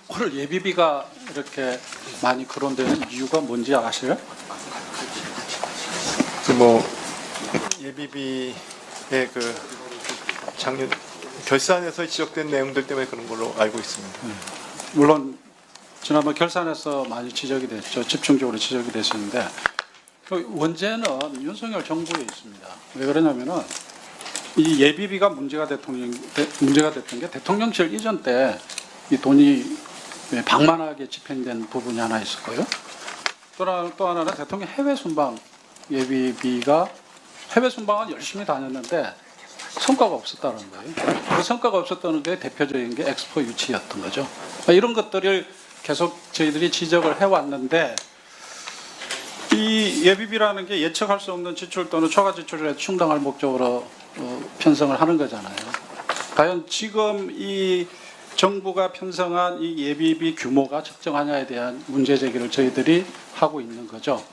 오늘 예비비가 이렇게 많이 거론되는 이유가 뭔지 아세요? 예비비의 작년 결산에서 지적된 내용들 때문에 그런 걸로 알고 있습니다. 물론 지난번 결산에서 많이 지적이 됐죠. 집중적으로 지적이 됐었는데 그 원죄는 윤석열 정부에 있습니다. 왜 그러냐면은 이 예비비가 문제가 됐던 게 대통령실 이전 때 이 돈이 방만하게 집행된 부분이 하나 있었고요. 또 하나는 대통령 해외 순방 예비비가 해외 순방은 열심히 다녔는데 성과가 없었다는 거예요. 그 성과가 없었다는 게 대표적인 게 엑스포 유치였던 거죠. 이런 것들을 계속 저희들이 지적을 해왔는데 이 예비비라는 게 예측할 수 없는 지출 또는 초과 지출에 충당할 목적으로 편성을 하는 거잖아요. 과연 지금 이 정부가 편성한 이 예비비 규모가 적정하냐에 대한 문제 제기를 저희들이 하고 있는 거죠.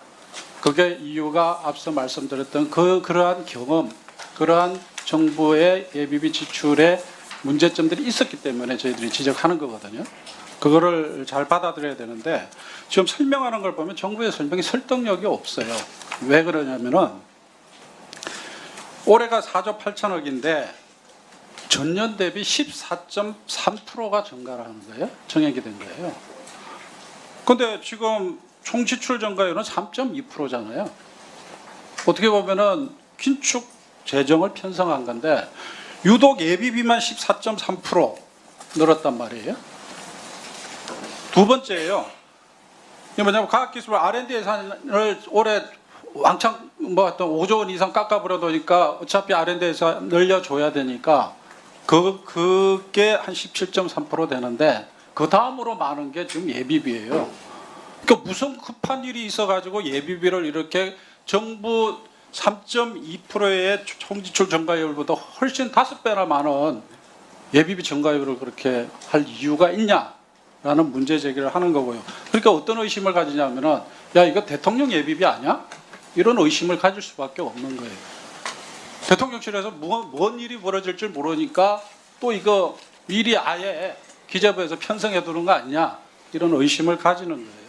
그게 이유가 앞서 말씀드렸던 그러한 경험, 그러한 정부의 예비비 지출에 문제점들이 있었기 때문에 저희들이 지적하는 거거든요. 그거를 잘 받아들여야 되는데 지금 설명하는 걸 보면 정부의 설명이 설득력이 없어요. 왜 그러냐면은 올해가 4조 8천억인데 전년 대비 14.3%가 증가를 하는 거예요. 정액이 된 거예요. 근데 지금 총 지출 증가율은 3.2%잖아요. 어떻게 보면은 긴축 재정을 편성한 건데 유독 예비비만 14.3% 늘었단 말이에요. 두 번째예요. 이게 뭐냐면 과학기술 R&D 예산을 올해 왕창 어떤 5조 원 이상 깎아버려놓으니까 어차피 R&D 예산 늘려줘야 되니까 그게 한 17.3% 되는데 그 다음으로 많은 게 지금 예비비예요. 그러니까 무슨 급한 일이 있어가지고 예비비를 이렇게 정부 3.2%의 총지출 증가율보다 훨씬 5배나 많은 예비비 증가율을 그렇게 할 이유가 있냐라는 문제 제기를 하는 거고요. 그러니까 어떤 의심을 가지냐면은 야 이거 대통령 예비비 아니야? 이런 의심을 가질 수밖에 없는 거예요. 대통령실에서 뭔 일이 벌어질 줄 모르니까 또 이거 미리 아예 기재부에서 편성해 두는 거 아니냐 이런 의심을 가지는 거예요.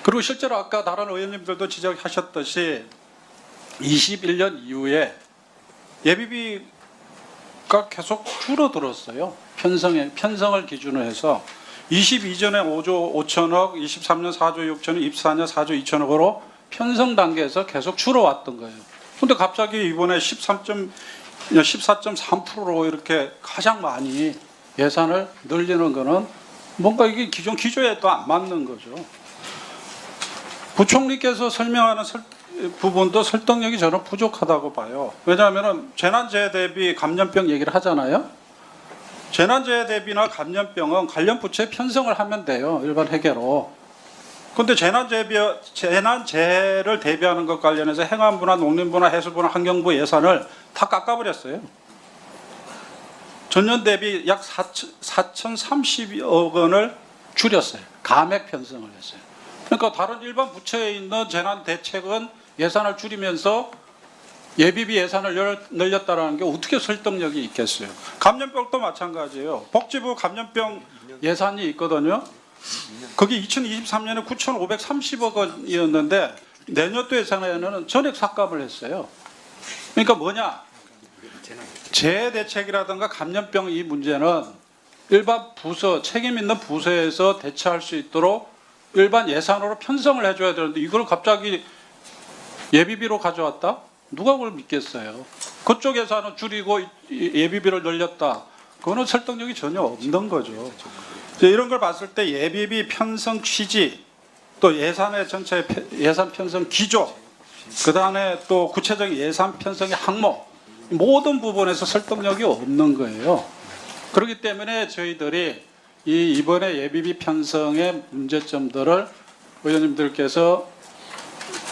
그리고 실제로 아까 다른 의원님들도 지적하셨듯이 21년 이후에 예비비가 계속 줄어들었어요. 편성을 기준으로 해서 22전에 5조 5천억, 23년 4조 6천억, 24년 4조 2천억으로 편성 단계에서 계속 줄어왔던 거예요. 근데 갑자기 이번에 14.3%로 이렇게 가장 많이 예산을 늘리는 거는 뭔가 이게 기존 기조에 또 안 맞는 거죠. 부총리께서 설명하는 부분도 설득력이 저는 부족하다고 봐요. 왜냐하면 재난재해 대비 감염병 얘기를 하잖아요. 재난재해 대비나 감염병은 관련 부처에 편성을 하면 돼요. 일반 회계로. 그런데 재난재해를 대비하는 것 관련해서 행안부나 농림부나 해수부나 환경부 예산을 다 깎아버렸어요. 전년 대비 약 4,030억 원을 줄였어요. 감액 편성을 했어요. 그러니까 다른 일반 부처에 있는 재난대책은 예산을 줄이면서 예비비 예산을 늘렸다는 게 어떻게 설득력이 있겠어요. 감염병도 마찬가지예요. 복지부 감염병 예산이 있거든요. 그게 2023년에 9,530억 원이었는데 내년도 예산에는 전액 삭감을 했어요. 그러니까 뭐냐? 재해대책이라든가 감염병 이 문제는 일반 부서, 책임 있는 부서에서 대처할 수 있도록 일반 예산으로 편성을 해줘야 되는데 이걸 갑자기 예비비로 가져왔다? 누가 그걸 믿겠어요? 그쪽 예산은 줄이고 예비비를 늘렸다. 그거는 설득력이 전혀 없는 거죠. 이런 걸 봤을 때 예비비 편성 취지, 또 예산의 전체 예산 편성 기조, 그 다음에 또 구체적인 예산 편성의 항목, 모든 부분에서 설득력이 없는 거예요. 그렇기 때문에 저희들이 이번에 예비비 편성의 문제점들을 의원님들께서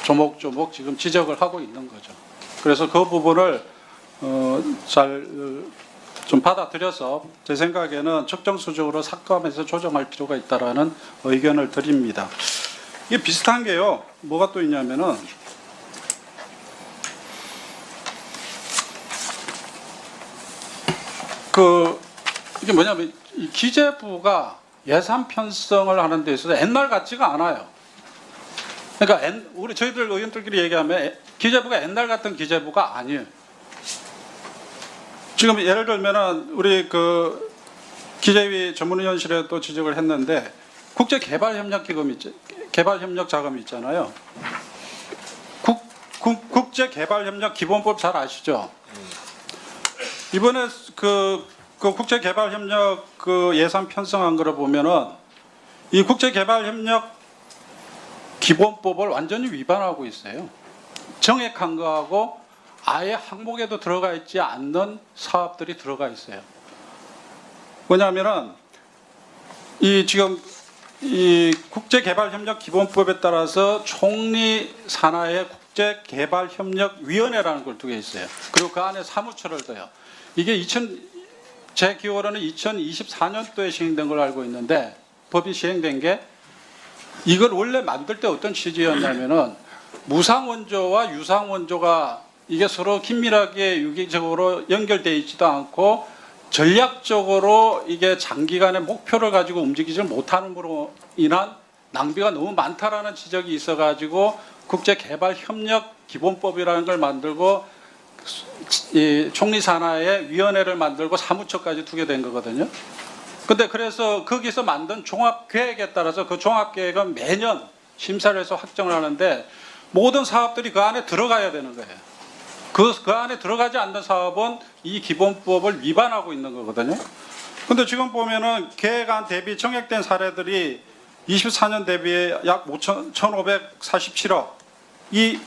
조목조목 지금 지적을 하고 있는 거죠. 그래서 그 부분을 잘 좀 받아들여서 제 생각에는 적정수적으로 삭감해서 조정할 필요가 있다라는 의견을 드립니다. 이게 비슷한 게요. 뭐가 또 있냐면은 이게 뭐냐면 이 기재부가 예산 편성을 하는 데 있어서 옛날 같지가 않아요. 그러니까 우리 저희들 의원들끼리 얘기하면 기재부가 옛날 같은 기재부가 아니에요. 지금 예를 들면은 우리 그 기재위 전문위원실에도 지적을 했는데 국제개발협력기금 있죠. 개발협력자금 있잖아요. 국제개발협력기본법 잘 아시죠? 이번에 그 국제개발협력 그 예산 편성한 거를 보면은 이 국제개발협력 기본법을 완전히 위반하고 있어요. 정액한 거하고 아예 항목에도 들어가 있지 않는 사업들이 들어가 있어요. 뭐냐면은 이 지금 이 국제개발협력 기본법에 따라서 총리 산하의 국제개발협력위원회라는 걸 두게 있어요. 그리고 그 안에 사무처를 둬요. 이게 제 기억으로는 2024년도에 시행된 걸로 알고 있는데 법이 시행된 게 이걸 원래 만들 때 어떤 취지였냐면은 무상원조와 유상원조가 이게 서로 긴밀하게 유기적으로 연결되어 있지도 않고 전략적으로 이게 장기간의 목표를 가지고 움직이지 못하는 것으로 인한 낭비가 너무 많다라는 지적이 있어가지고 국제개발협력기본법이라는 걸 만들고 이 총리 산하의 위원회를 만들고 사무처까지 두게 된 거거든요. 근데 그래서 거기서 만든 종합계획에 따라서 그 종합계획은 매년 심사를 해서 확정을 하는데 모든 사업들이 그 안에 들어가야 되는 거예요. 그 안에 들어가지 않는 사업은 이 기본법을 위반하고 있는 거거든요. 근데 지금 보면은 계획안 대비 정액된 사례들이 24년 대비에 약 1,547억 이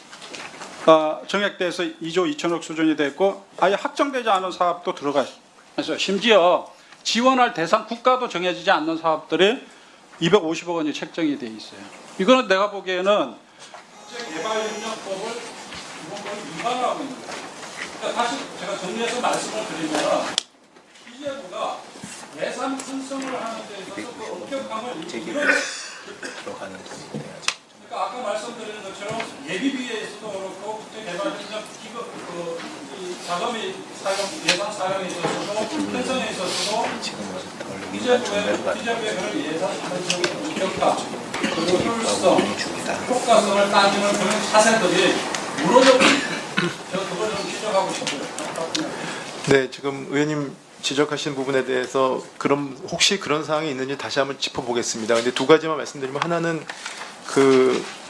정액돼서 2조 2천억 수준이 됐고 아예 확정되지 않은 사업도 들어가 있어요. 그래서 심지어 지원할 대상 국가도 정해지지 않는 사업들이 250억 원이 책정이 돼 있어요. 이거는 내가 보기에는 국제개발협력법을 위반하고 있는 거예요. 그러니까 다시 제가 정리해서 말씀을 드리면 기재부가 예산 편성을 하는 데 있어서 그 엄격함을 들어가는 돈이 돼야죠. 그러니까 아까 말씀드린 것처럼 예비비에서도 그렇고 국제개발협력 자금이 예산 사용에 있어서도 편성에 있어서도 기재부의 그런 예산 편성의 엄격함 그리고 효율성, 효과성을 따지는 그런 사세들이 무너졌고 제가 그걸 좀 지적하고 싶어요. 네, 지금 의원님 지적하신 부분에 대해서 혹시 그런 사항이 있는지 다시 한번 짚어보겠습니다. 근데 두 가지만 말씀드리면 하나는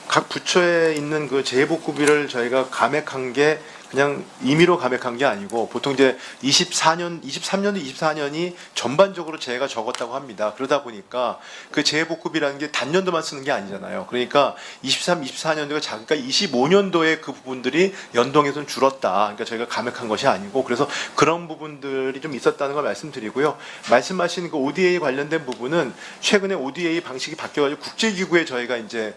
각 부처에 있는 그 재복구비를 저희가 감액한 게 그냥 임의로 감액한 게 아니고 보통 이제 23년도 24년이 전반적으로 재해가 적었다고 합니다. 그러다 보니까 그 재복구비라는 게 단년도만 쓰는 게 아니잖아요. 그러니까 23, 24년도가 작으니까 25년도에 그 부분들이 연동해서는 줄었다. 그러니까 저희가 감액한 것이 아니고 그래서 그런 부분들이 좀 있었다는 걸 말씀드리고요. 말씀하신 그 ODA 관련된 부분은 최근에 ODA 방식이 바뀌어가지고 국제기구에 저희가 이제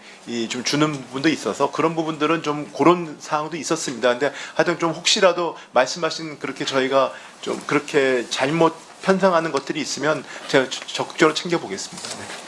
좀 주는 부분도 있어서 그런 부분들은 좀 그런 사항도 있었습니다. 근데 하여튼 좀 혹시라도 말씀하신 그렇게 저희가 좀 그렇게 잘못 편성하는 것들이 있으면 제가 적극적으로 챙겨보겠습니다. 네.